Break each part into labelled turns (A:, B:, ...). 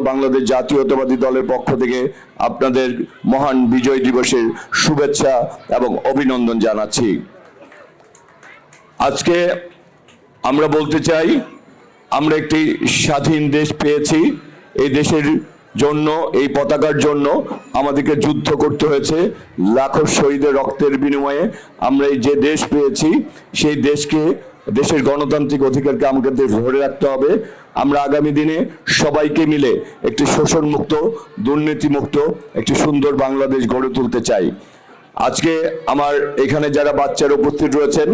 A: বাংলাদেশ জাতীয়তাবাদী দলের পক্ষ থেকে আপনাদের মহান বিজয় দিবসের শুভেচ্ছা এবং অভিনন্দন জানাচ্ছি। আজকে আমরা বলতে চাই, আমরা একটি স্বাধীন দেশ পেয়েছি। এই দেশের জন্য, এই পতাকার জন্য আমাদেরকে যুদ্ধ করতে হয়েছে। লাখো শহীদের রক্তের বিনিময়ে আমরা এই যে দেশ পেয়েছি, সেই দেশের গণতান্ত্রিক অধিকারকে আমাদের ধরে রাখতে হবে। আমরা আগামী দিনে সবাইকে মিলে একটি শোষণমুক্ত, দুর্নীতিমুক্ত একটি সুন্দর বাংলাদেশ গড়ে তুলতে চাই। আজকে আমার এখানে যারা বাচ্চারা উপস্থিত রয়েছেন,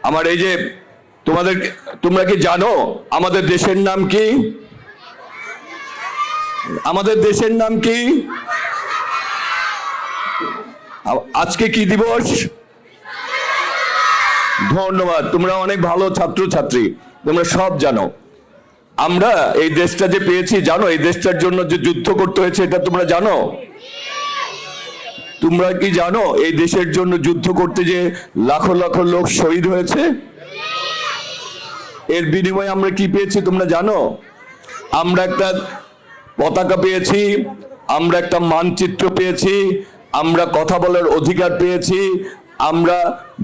A: আমার এই যে তোমরা কি জানো আমাদের দেশের নাম কি? আমাদের দেশের নাম কি? আজকে কি দিবস? ধন্যবাদ, তোমরা অনেক ভালো ছাত্রছাত্রী, তোমরা সব জানো। আমরা এই দেশটা যে পেয়েছি, জানো এই দেশটার জন্য যে যুদ্ধ করতে হয়েছে, এটা তোমরা জানো? তোমরা কি জানো এই দেশের জন্য যুদ্ধ করতে যে লাখো লাখো লোক শহীদ হয়েছে? এর বিনিময়ে আমরা কি পেয়েছি তোমরা জানো? আমরা একটা পতাকা পেয়েছি, আমরা একটা মানচিত্র পেয়েছি, আমরা কথা বলার অধিকার পেয়েছি, আমরা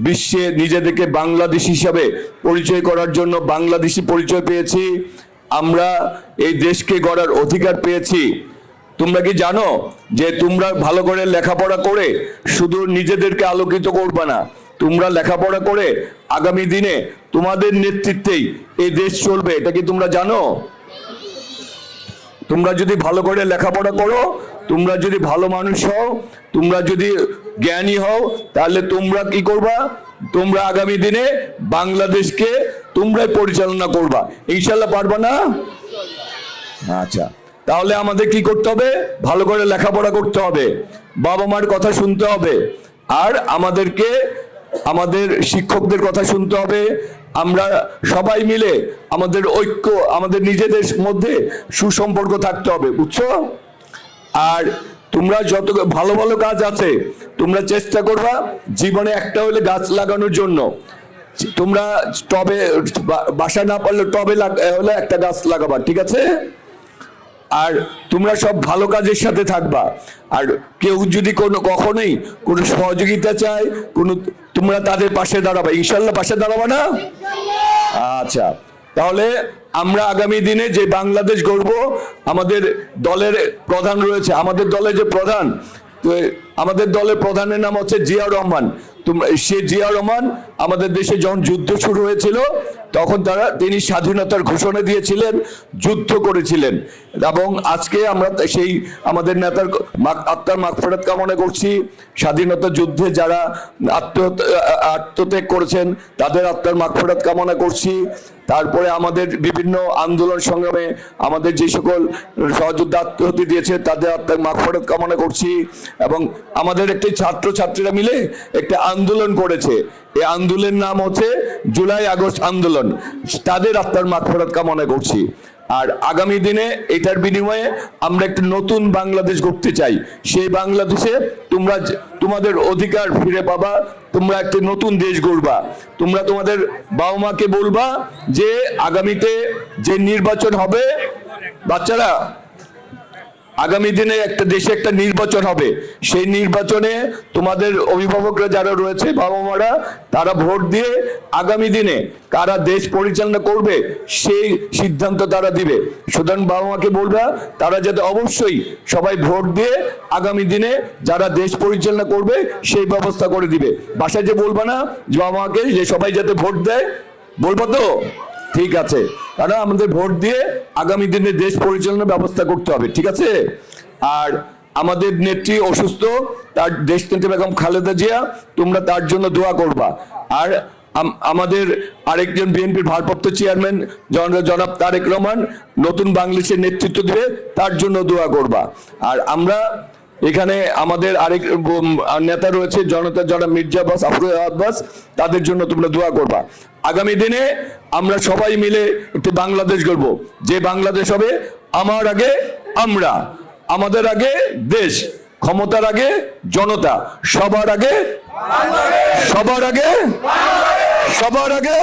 A: বিশ্বে নিজেদেরকে বাংলাদেশ হিসাবে পরিচয় করার জন্য বাংলাদেশি পরিচয় পেয়েছি, আমরা এই দেশকে গড়ার অধিকার পেয়েছি। তোমরা কি জানো যে তোমরা ভালো করে লেখাপড়া করে শুধু নিজেদেরকে আলোকিত করবে না, তোমরা লেখাপড়া করে আগামী দিনে তোমাদের নেতৃত্বেই এই দেশ চলবে। এটা কি তোমরা জানো? তোমরা যদি ভালো করে লেখাপড়া করো, তোমরা যদি ভালো মানুষ হও, তোমরা যদি জ্ঞানী হও, তাহলে তোমরা কি করবা? তোমরা আগামী দিনে বাংলাদেশকে তোমরাই পরিচালনা করবা। ইনশাল্লাহ পারবা না? আচ্ছা, তাহলে আমাদের কি করতে হবে? ভালো করে লেখাপড়া করতে হবে, বাবা মার কথা শুনতে হবে, আর আমাদের শিক্ষকদের কথা শুনতে হবে। আমরা সবাই মিলে আমাদের ঐক্য, আমাদের নিজেদের মধ্যে সুসম্পর্ক থাকতে হবে, বুঝছো? আর তোমরা যত ভালো ভালো কাজ আছে তোমরা চেষ্টা করবা জীবনে একটা হলে গাছ লাগানোর জন্য। তোমরা টবে, বাসা না পারলে টবে হলে একটা গাছ লাগাবা, ঠিক আছে? আর তোমরা সব ভালো কাজের সাথে থাকবা। আর কেউ যদি কখনোই কোনো সহযোগিতা চায়, তোমরা তাদের পাশে দাঁড়াবা। ইনশাল্লাহ পাশে দাঁড়াবা না? আচ্ছা, তাহলে আমরা আগামী দিনে যে বাংলাদেশ গড়ব, আমাদের দলের প্রধান রয়েছে, আমাদের দলের যে প্রধান, আমাদের দলের প্রধানের নাম হচ্ছে জিয়াউর রহমান। সে জিয়াউর রহমান আমাদের দেশে যখন যুদ্ধ শুরু হয়েছিল তখন তিনি স্বাধীনতার ঘোষণা দিয়েছিলেন, যুদ্ধ করেছিলেন। এবং আজকে আমরা সেই আমাদের নেতার আত্মার মাগফিরাত কামনা করছি। স্বাধীনতা যুদ্ধে যারা আত্মত্যাগ করেছেন তাদের আত্মার মাগফিরাত কামনা করছি। তারপরে আমাদের বিভিন্ন আন্দোলন সংগ্রামে আমাদের যে সকল সহযোদ্ধা আত্মহত্যা দিয়েছে তাদের আত্মার মাগফিরাত কামনা করছি। এবং আমাদের একটি ছাত্রছাত্রীরা মিলে একটা আন্দোলন করেছে, এই আন্দোলনের নাম হচ্ছে জুলাই আগস্ট আন্দোলন, তাদের আত্মার মাগফিরাত কামনা করছি। আর আগামী দিনে এটার বিনিময়ে আমরা একটা নতুন বাংলাদেশ গড়তে চাই। সেই বাংলাদেশে তোমরা তোমাদের অধিকার ফিরে পাবা, তোমরা একটা নতুন দেশ গড়বা। তোমরা তোমাদের বাবা মাকে বলবা যে আগামীতে যে নির্বাচন হবে, বাচ্চারা আগামী দিনে একটা দেশে একটা নির্বাচন হবে, সেই নির্বাচনে তোমাদের অভিভাবকরা যারা রয়েছে, বাবা মারা, তারা ভোট দিয়ে আগামী দিনে কারা দেশ পরিচালনা করবে সেই সিদ্ধান্ত তারা দিবে। সুতরাং বাবা মাকে বলবা তারা যাতে অবশ্যই সবাই ভোট দিয়ে আগামী দিনে যারা দেশ পরিচালনা করবে সেই ব্যবস্থা করে দিবে। বাসায় যে বলবা না বাবা মাকে যে সবাই যাতে ভোট দেয়, বলবো তো? ঠিক আছে, কারণ আমাদের ভোট দিয়ে আগামী দিনে দেশ পরিচালনার ব্যবস্থা করতে হবে, ঠিক আছে? আর আমাদের নেত্রী অসুস্থ, তার দেশনেত্রী বেগম খালেদা জিয়া, তোমরা তার জন্য দোয়া করবা। আর আমাদের আরেকজন বিএনপির ভারপ্রাপ্ত চেয়ারম্যান জনাব তারেক রহমান নতুন বাংলাদেশের নেতৃত্ব দিবে, তার জন্য দোয়া করবা। আর আমরা এখানে আমাদের আরেক নেতা রয়েছে জনাব মির্জা আব্বাস, আফরোজ আব্বাস, তাদের জন্য তোমরা দোয়া করবা। আগামী দিনে আমরা সবাই মিলে একটি বাংলাদেশ গড়ব, যে বাংলাদেশ হবে আমার আগে আমরা, আমাদের আগে দেশ, ক্ষমতার আগে জনতা, সবার আগে, সবার আগে, সবার আগে।